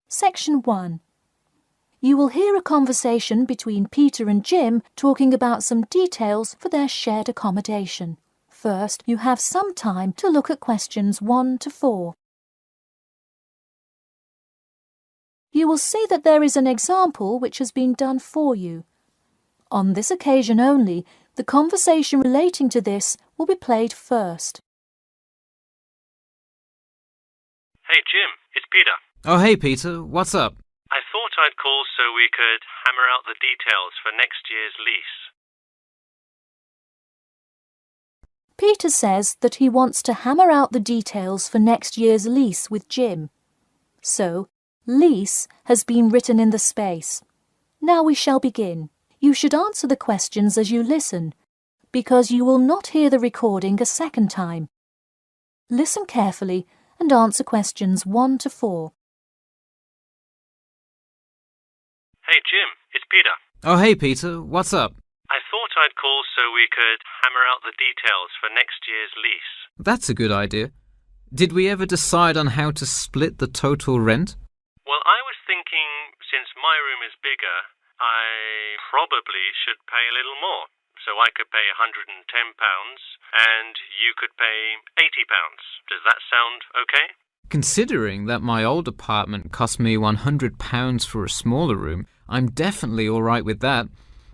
Section 1. You will hear a conversation between Peter and Jim talking about some details for their shared accommodation. First, you have some time to look at questions 1 to 4. You will see that there is an example which has been done for you. On this occasion only, the conversation relating to this will be played first. Hey Jim, it's Peter. Oh hey Peter, what's up? I thought I'd call so we could hammer out the details for next year's lease. Peter says that he wants to hammer out the details for next year's lease with Jim. So, lease has been written in the space. Now we shall begin. You should answer the questions as you listen, because you will not hear the recording a second time. Listen carefully and answer questions 1 to 4. Hey Jim, it's Peter. Oh hey Peter, what's up? I thought I'd call so we could hammer out the details for next year's lease. That's a good idea. Did we ever decide on how to split the total rent? Well, I was thinking since my room is bigger, I probably should pay a little more. So I could pay £110 and you could pay £80. Does that sound okay? Considering that my old apartment cost me £100 for a smaller room, I'm definitely all right with that.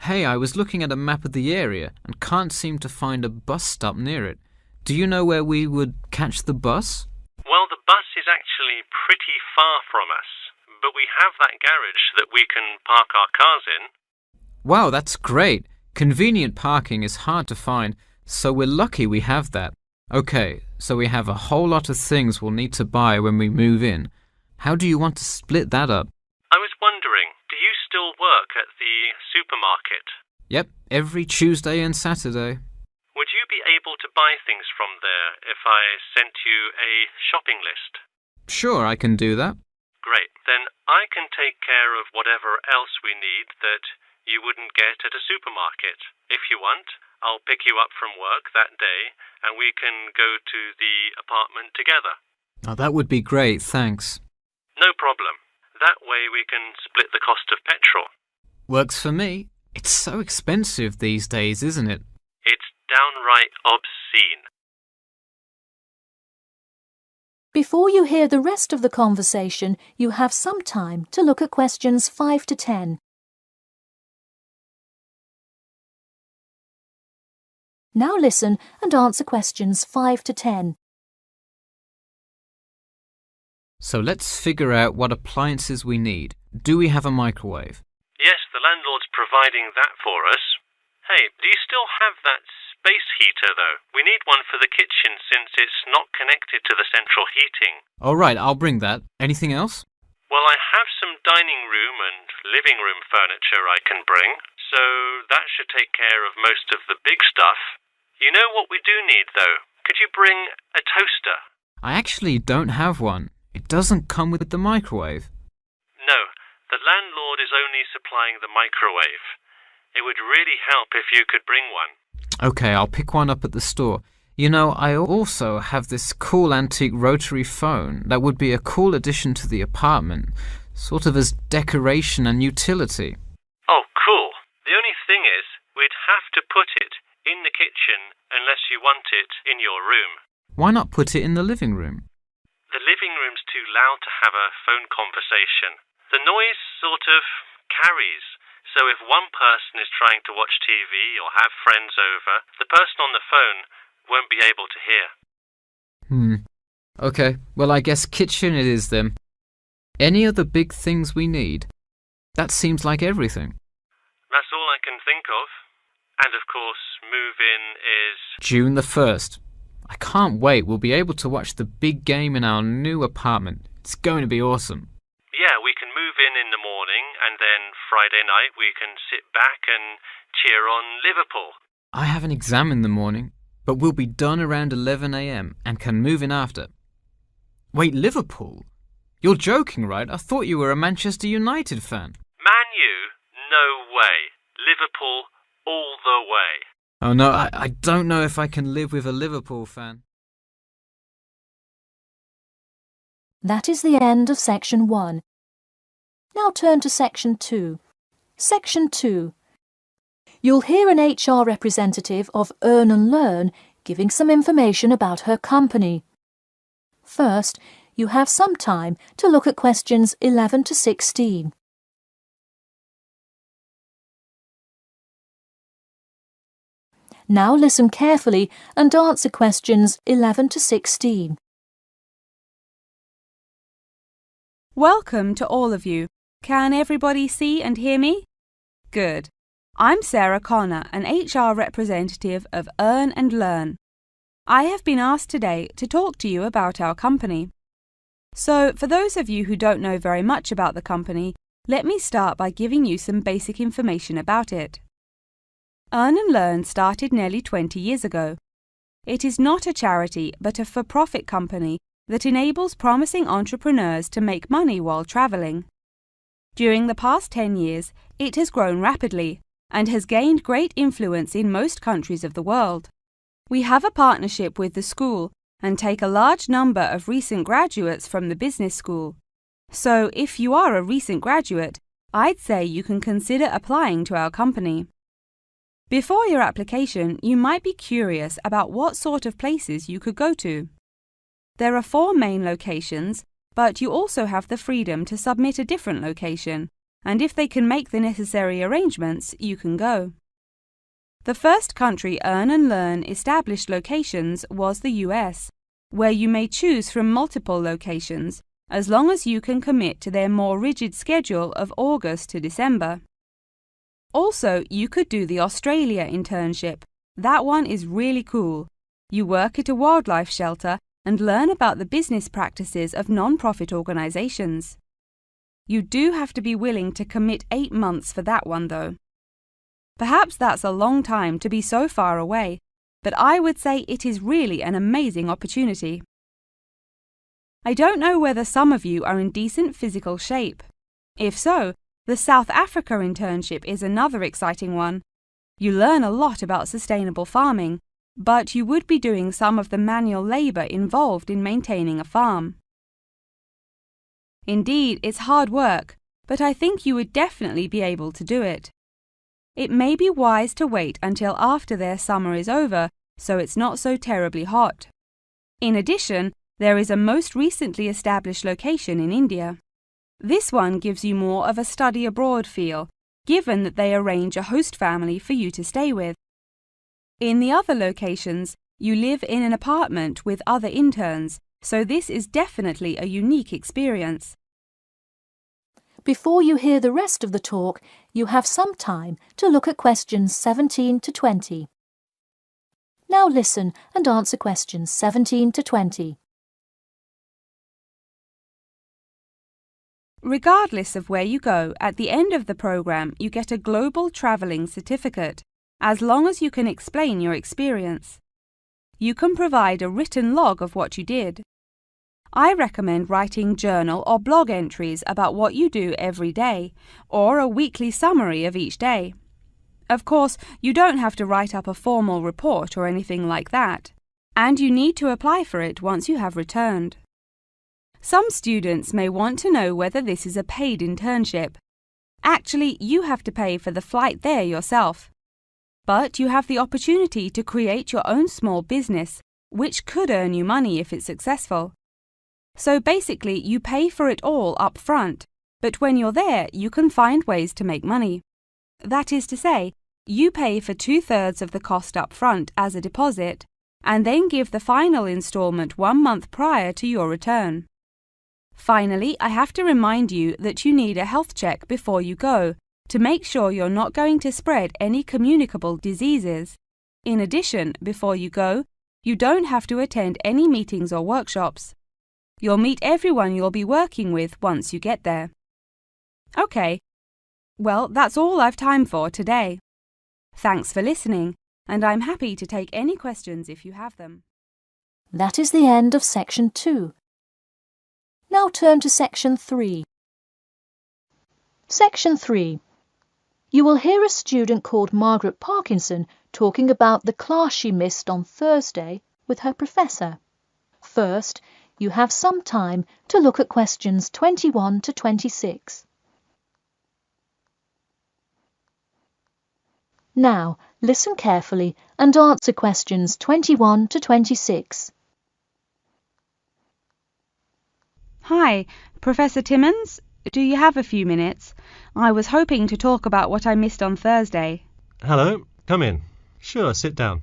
Hey, I was looking at a map of the area and can't seem to find a bus stop near it. Do you know where we would catch the bus? Well, the bus is actually pretty far from us, but we have that garage that we can park our cars in. Wow, that's great. Convenient parking is hard to find, so we're lucky we have that. Okay, so we have a whole lot of things we'll need to buy when we move in. How do you want to split that up? I was wondering, do you still work at the supermarket? Yep, every Tuesday and Saturday. Would you be able to buy things from there if I sent you a shopping list? Sure, I can do that. Great, then I can take care of whatever else we need that you wouldn't get at a supermarket. If you want, I'll pick you up from work that day and we can go to the apartment together. Oh, that would be great, thanks. No problem. That way we can split the cost of petrol. Works for me. It's so expensive these days, isn't it? It's downright obscene. Before you hear the rest of the conversation, you have some time to look at questions 5 to 10. Now listen and answer questions 5 to 10. So let's figure out what appliances we need. Do we have a microwave? Yes, the landlord's providing that for us. Hey, do you still have that space heater, though? We need one for the kitchen since it's not connected to the central heating. All right, I'll bring that. Anything else? Well, I have some dining room and living room furniture I can bring, so that should take care of most of the big stuff. You know what we do need, though? Could you bring a toaster? I actually don't have one. It doesn't come with the microwave. No, the landlord is only supplying the microwave. It would really help if you could bring one. Okay, I'll pick one up at the store. You know, I also have this cool antique rotary phone that would be a cool addition to the apartment, sort of as decoration and utility. Oh, cool. The only thing is, we'd have to put it in the kitchen unless you want it in your room. Why not put it in the living room? The living room's too loud to have a phone conversation. The noise sort of carries, so if one person is trying to watch TV or have friends over, the person on the phone won't be able to hear. Okay, well I guess kitchen it is then. Any other big things we need? That seems like everything. That's all I can think of. And of course, move-in is June the 1st. I can't wait. We'll be able to watch the big game in our new apartment. It's going to be awesome. Yeah, we can move in the morning and then Friday night we can sit back and cheer on Liverpool. I have an exam in the morning, but we'll be done around 11 a.m. and can move in after. Wait, Liverpool? You're joking, right? I thought you were a Manchester United fan. Man U? No way. Liverpool all the way. Oh no, I don't know if I can live with a Liverpool fan. That is the end of Section 1. Now turn to Section 2. Section 2. You'll hear an HR representative of Earn and Learn giving some information about her company. First, you have some time to look at questions 11 to 16. Now listen carefully and answer questions 11 to 16. Welcome to all of you. Can everybody see and hear me? Good. I'm Sarah Connor, an HR representative of Earn and Learn. I have been asked today to talk to you about our company. So, for those of you who don't know very much about the company, let me start by giving you some basic information about it. Earn and Learn started nearly 20 years ago. It is not a charity but a for-profit company that enables promising entrepreneurs to make money while traveling. During the past 10 years, it has grown rapidly and has gained great influence in most countries of the world. We have a partnership with the school and take a large number of recent graduates from the business school. So, if you are a recent graduate, I'd say you can consider applying to our company. Before your application, you might be curious about what sort of places you could go to. There are 4 main locations, but you also have the freedom to submit a different location, and if they can make the necessary arrangements, you can go. The first country Earn and Learn established locations was the US, where you may choose from multiple locations, as long as you can commit to their more rigid schedule of August to December. Also, you could do the Australia internship. That one is really cool. You work at a wildlife shelter and learn about the business practices of non-profit organizations. You do have to be willing to commit 8 months for that one, though. Perhaps that's a long time to be so far away, but I would say it is really an amazing opportunity. I don't know whether some of you are in decent physical shape. If so, the South Africa internship is another exciting one. You learn a lot about sustainable farming, but you would be doing some of the manual labor involved in maintaining a farm. Indeed, it's hard work, but I think you would definitely be able to do it. It may be wise to wait until after their summer is over, so it's not so terribly hot. In addition, there is a most recently established location in India. This one gives you more of a study abroad feel, given that they arrange a host family for you to stay with. In the other locations, you live in an apartment with other interns, so this is definitely a unique experience. Before you hear the rest of the talk, you have some time to look at questions 17 to 20. Now listen and answer questions 17 to 20. Regardless of where you go, at the end of the program you get a global traveling certificate, as long as you can explain your experience. You can provide a written log of what you did. I recommend writing journal or blog entries about what you do every day, or a weekly summary of each day. Of course, you don't have to write up a formal report or anything like that, and you need to apply for it once you have returned. Some students may want to know whether this is a paid internship. Actually, you have to pay for the flight there yourself. But you have the opportunity to create your own small business, which could earn you money if it's successful. So basically, you pay for it all up front, but when you're there, you can find ways to make money. That is to say, you pay for 2/3 of the cost up front as a deposit, and then give the final installment 1 month prior to your return. Finally, I have to remind you that you need a health check before you go, to make sure you're not going to spread any communicable diseases. In addition, before you go, you don't have to attend any meetings or workshops. You'll meet everyone you'll be working with once you get there. Okay, well, that's all I've time for today. Thanks for listening, and I'm happy to take any questions if you have them. That is the end of Section 2. Now turn to Section 3. Section 3. You will hear a student called Margaret Parkinson talking about the class she missed on Thursday with her professor. First, You have some time to look at questions 21 to 26. Now, listen carefully and answer questions 21 to 26. Hi, Professor Timmons. Do you have a few minutes? I was hoping to talk about what I missed on Thursday. Hello, come in. Sure, sit down.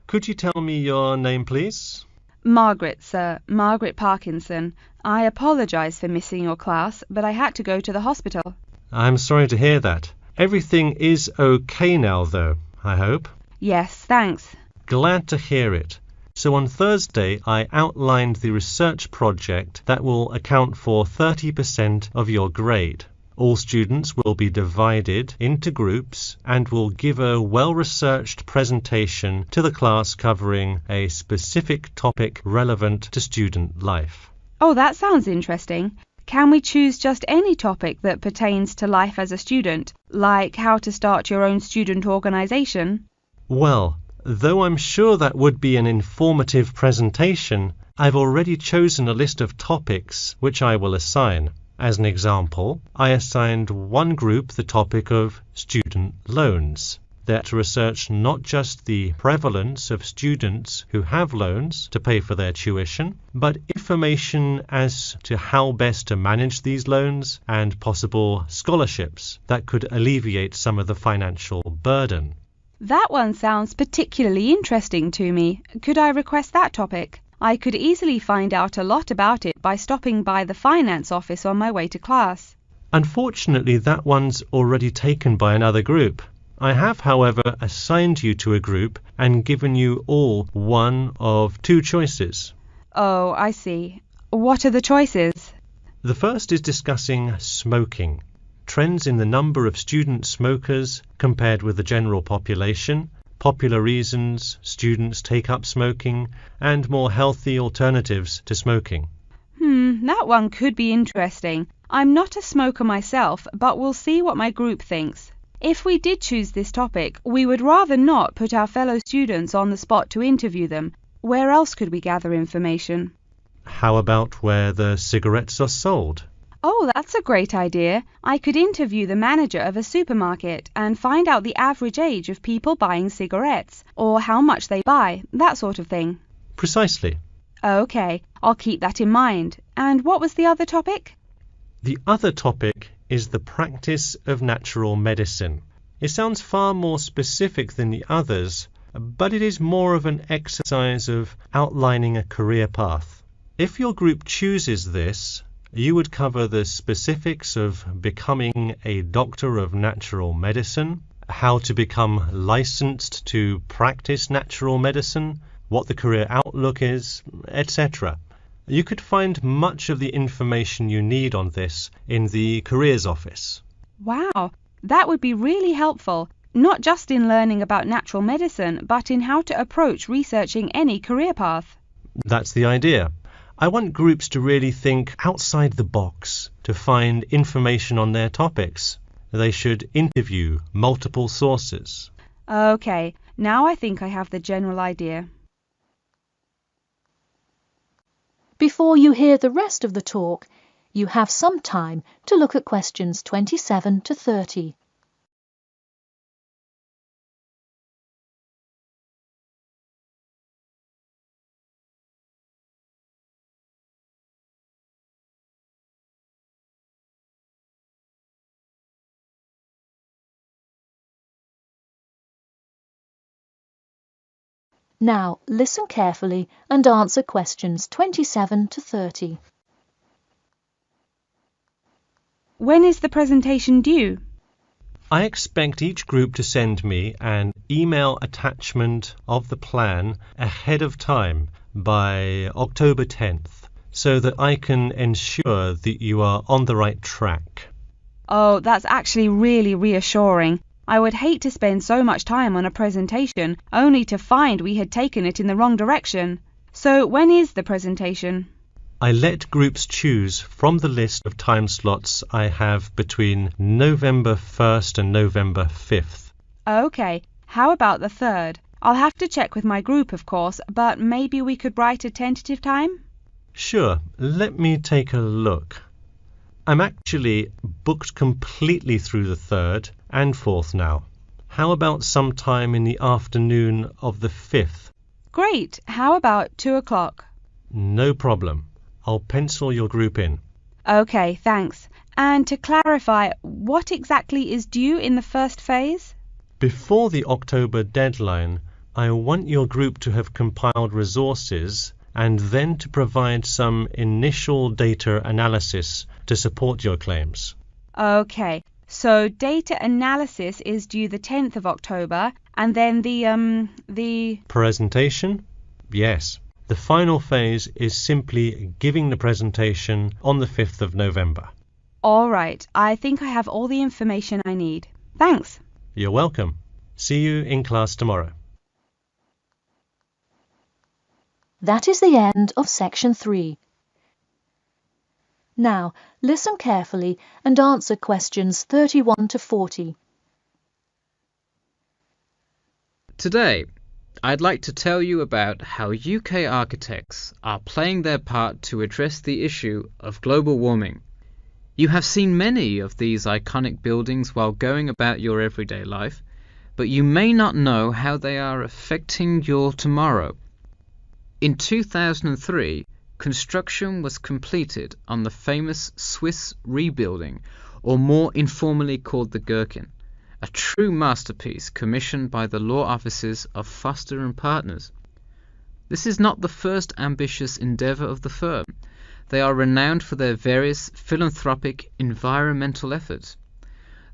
Could you tell me your name, please? Margaret, sir. Margaret Parkinson. I apologise for missing your class, but I had to go to the hospital. I'm sorry to hear that. Everything is okay now, though, I hope. Yes, thanks. Glad to hear it. So on Thursday, I outlined the research project that will account for 30% of your grade. All students will be divided into groups and will give a well-researched presentation to the class covering a specific topic relevant to student life. Oh, that sounds interesting. Can we choose just any topic that pertains to life as a student, like how to start your own student organisation? Well, though I'm sure that would be an informative presentation, I've already chosen a list of topics which I will assign. As an example, I assigned one group the topic of student loans. They're to research not just the prevalence of students who have loans to pay for their tuition, but information as to how best to manage these loans and possible scholarships that could alleviate some of the financial burden. That one sounds particularly interesting to me. Could I request that topic? I could easily find out a lot about it by stopping by the finance office on my way to class. Unfortunately, that one's already taken by another group. I have, however, assigned you to a group and given you all one of two choices. Oh, I see. What are the choices? The first is discussing smoking, trends in the number of student smokers compared with the general population, popular reasons students take up smoking, and more healthy alternatives to smoking. That one could be interesting. I'm not a smoker myself, but we'll see what my group thinks. If we did choose this topic, we would rather not put our fellow students on the spot to interview them. Where else could we gather information? How about where the cigarettes are sold? Oh, that's a great idea. I could interview the manager of a supermarket and find out the average age of people buying cigarettes, or how much they buy, that sort of thing. Precisely. Okay, I'll keep that in mind. And what was the other topic? The other topic is the practice of natural medicine. It sounds far more specific than the others, but it is more of an exercise of outlining a career path. If your group chooses this, you would cover the specifics of becoming a doctor of natural medicine, how to become licensed to practice natural medicine, what the career outlook is, etc. You could find much of the information you need on this in the careers office. Wow, that would be really helpful, not just in learning about natural medicine, but in how to approach researching any career path. That's the idea. I want groups to really think outside the box to find information on their topics. They should interview multiple sources. Okay, now I think I have the general idea. Before you hear the rest of the talk, you have some time to look at questions 27 to 30. Now, listen carefully and answer questions 27 to 30. When is the presentation due? I expect each group to send me an email attachment of the plan ahead of time by October 10th, so that I can ensure that you are on the right track. Oh, that's actually really reassuring. I would hate to spend so much time on a presentation only to find we had taken it in the wrong direction. So when is the presentation? I let groups choose from the list of time slots I have between November 1st and November 5th. Okay, how about the 3rd? I'll have to check with my group, of course, but maybe we could write a tentative time? Sure, let me take a look. I'm actually booked completely through the 3rd and 4th now. How about sometime in the afternoon of the 5th? Great. How about 2 o'clock? No problem. I'll pencil your group in. Okay, thanks. And to clarify, what exactly is due in the first phase? Before the October deadline, I want your group to have compiled resources and then to provide some initial data analysis to support your claims. Okay, so data analysis is due the 10th of October, and then the Presentation? Yes. The final phase is simply giving the presentation on the 5th of November. All right, I think I have all the information I need. Thanks. You're welcome. See you in class tomorrow. That is the end of section 3. Now, listen carefully and answer questions 31 to 40. Today, I'd like to tell you about how UK architects are playing their part to address the issue of global warming. You have seen many of these iconic buildings while going about your everyday life, but you may not know how they are affecting your tomorrow. In 2003, construction was completed on the famous Swiss rebuilding, or more informally called the Gherkin, a true masterpiece commissioned by the law offices of Foster and Partners. This is not the first ambitious endeavour of the firm. They are renowned for their various philanthropic environmental efforts.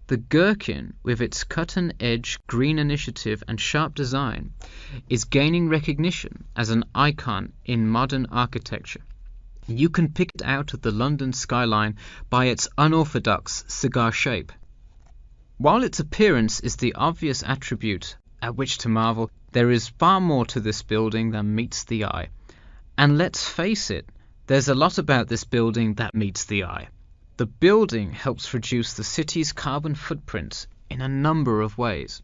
The Gherkin, with its cutting-edge green initiative and sharp design, is gaining recognition as an icon in modern architecture. You can pick it out of the London skyline by its unorthodox cigar shape. While its appearance is the obvious attribute at which to marvel, there is far more to this building than meets the eye. And let's face it, there's a lot about this building that meets the eye. The building helps reduce the city's carbon footprint in a number of ways.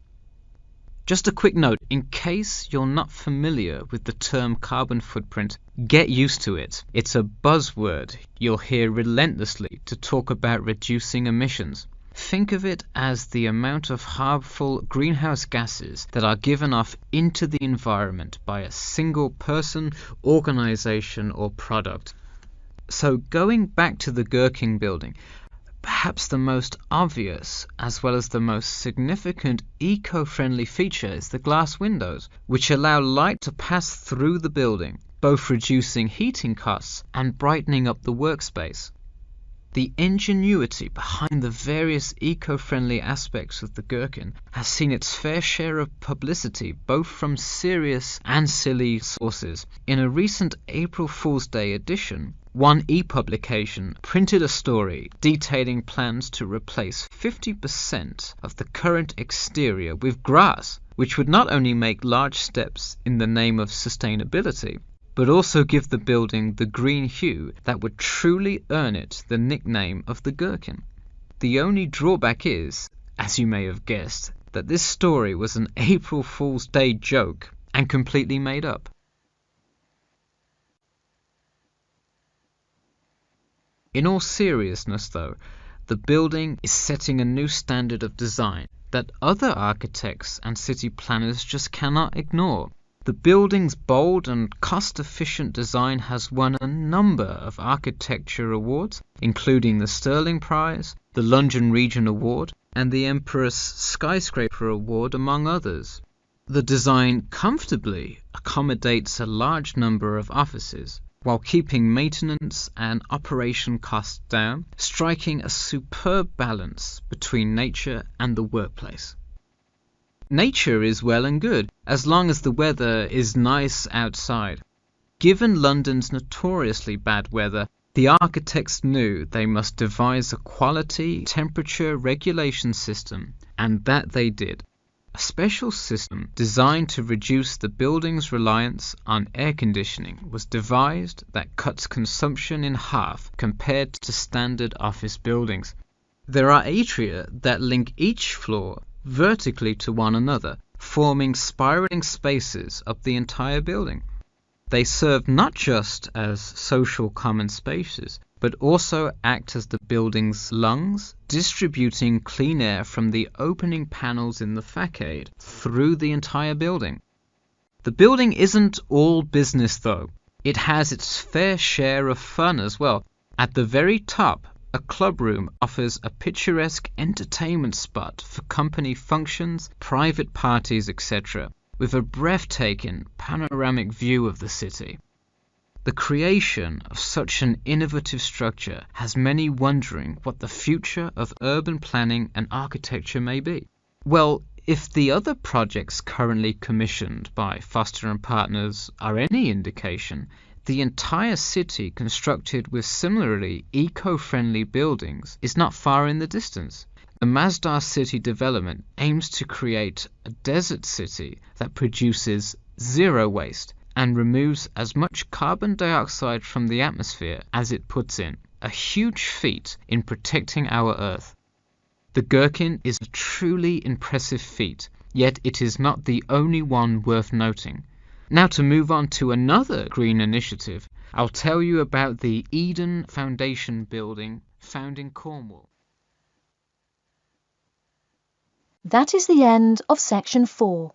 Just a quick note, in case you're not familiar with the term carbon footprint, get used to it. It's a buzzword you'll hear relentlessly to talk about reducing emissions. Think of it as the amount of harmful greenhouse gases that are given off into the environment by a single person, organization, or product. So going back to the Gherkin building, perhaps the most obvious as well as the most significant eco-friendly feature is the glass windows, which allow light to pass through the building, both reducing heating costs and brightening up the workspace. The ingenuity behind the various eco-friendly aspects of the Gherkin has seen its fair share of publicity both from serious and silly sources. In a recent April Fool's Day edition, One e-publication printed a story detailing plans to replace 50% of the current exterior with grass, which would not only make large steps in the name of sustainability, but also give the building the green hue that would truly earn it the nickname of the Gherkin. The only drawback is, as you may have guessed, that this story was an April Fool's Day joke and completely made up. In all seriousness though, the building is setting a new standard of design that other architects and city planners just cannot ignore. The building's bold and cost-efficient design has won a number of architecture awards, including the Stirling Prize, the London Region Award, and the Emperor's Skyscraper Award, among others. The design comfortably accommodates a large number of offices, while keeping maintenance and operation costs down, striking a superb balance between nature and the workplace. Nature is well and good, as long as the weather is nice outside. Given London's notoriously bad weather, the architects knew they must devise a quality temperature regulation system, and that they did. A special system designed to reduce the building's reliance on air conditioning was devised that cuts consumption in half compared to standard office buildings. There are atria that link each floor vertically to one another, forming spiraling spaces up the entire building. They serve not just as social common spaces, but also act as the building's lungs, distributing clean air from the opening panels in the facade through the entire building. The building isn't all business though. It has its fair share of fun as well. At the very top, a club room offers a picturesque entertainment spot for company functions, private parties, etc., with a breathtaking panoramic view of the city. The creation of such an innovative structure has many wondering what the future of urban planning and architecture may be. Well, if the other projects currently commissioned by Foster and Partners are any indication, the entire city constructed with similarly eco-friendly buildings is not far in the distance. The Masdar City development aims to create a desert city that produces zero waste and removes as much carbon dioxide from the atmosphere as it puts in, a huge feat in protecting our Earth. The Gherkin is a truly impressive feat, yet it is not the only one worth noting. Now to move on to another green initiative, I'll tell you about the Eden Foundation building found in Cornwall. That is the end of section 4.